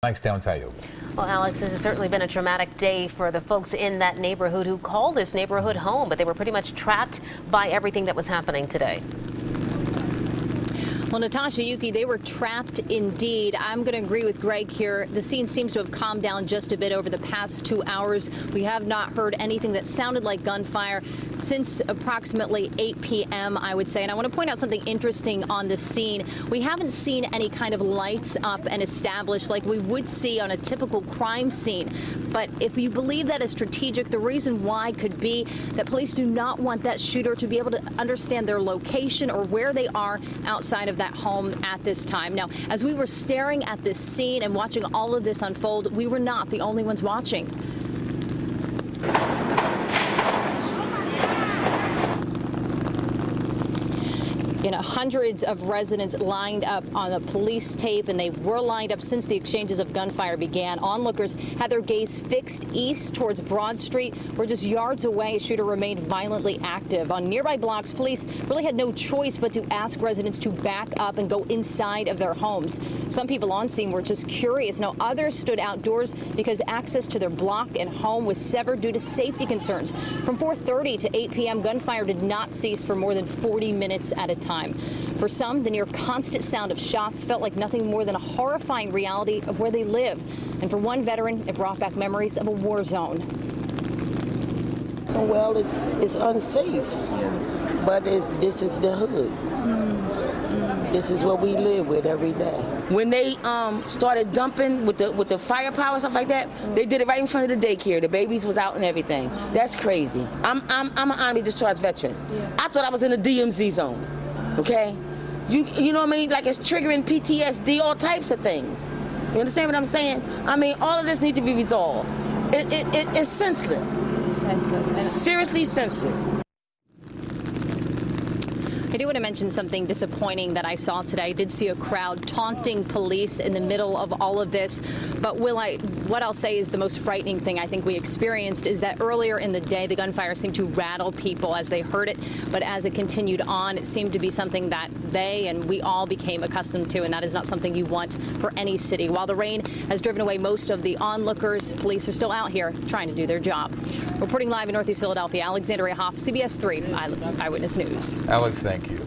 Nicetown-Tioga. Well, Alex, this has certainly been a traumatic day for the folks in that neighborhood who call this neighborhood home, but they were pretty much trapped by everything that was happening today. Well, Natasha, Yuki, they were trapped indeed. I'm going to agree with Greg here. The scene seems to have calmed down just a bit over the past 2 hours. We have not heard anything that sounded like gunfire since approximately 8 p.m., I would say. And I want to point out something interesting on the scene. We haven't seen any kind of lights up and established like we would see on a typical crime scene. But if you believe that is strategic, the reason why could be that police do not want that shooter to be able to understand their location or where they are outside of that home at this time. Now, as we were staring at this scene and watching all of this unfold, we were not the only ones watching. Hundreds of residents lined up on the police tape, and they were lined up since the exchanges of gunfire began. Onlookers had their gaze fixed east towards Broad Street, where just yards away a shooter remained violently active. On nearby blocks, police really had no choice but to ask residents to back up and go inside of their homes. Some people on scene were just curious. Now, others stood outdoors because access to their block and home was severed due to safety concerns. From 4:30 to 8 p.m., gunfire did not cease for more than 40 minutes at a time. For some, the near constant sound of shots felt like nothing more than a horrifying reality of where they live. And for one veteran, it brought back memories of a war zone. Well, it's unsafe, but this is the hood. This is what we live with every day. When they started dumping with the firepower and stuff like that, they did it right in front of the daycare. The babies was out and everything. That's crazy. I'm an Army discharged veteran. I thought I was in the DMZ zone. Okay, you know what I mean? Like, it's triggering PTSD, all types of things. You understand what I'm saying? I mean, all of this needs to be resolved. It's senseless. Seriously senseless. I do want to mention something disappointing that I saw today. I did see a crowd taunting police in the middle of all of this. But what I'll say is the most frightening thing I think we experienced is that earlier in the day, the gunfire seemed to rattle people as they heard it. But as it continued on, it seemed to be something that they and we all became accustomed to. And that is not something you want for any city. While the rain has driven away most of the onlookers, police are still out here trying to do their job. Reporting live in Northeast Philadelphia, Alexandria Hoff, CBS 3 Eyewitness News. Alex, thank you.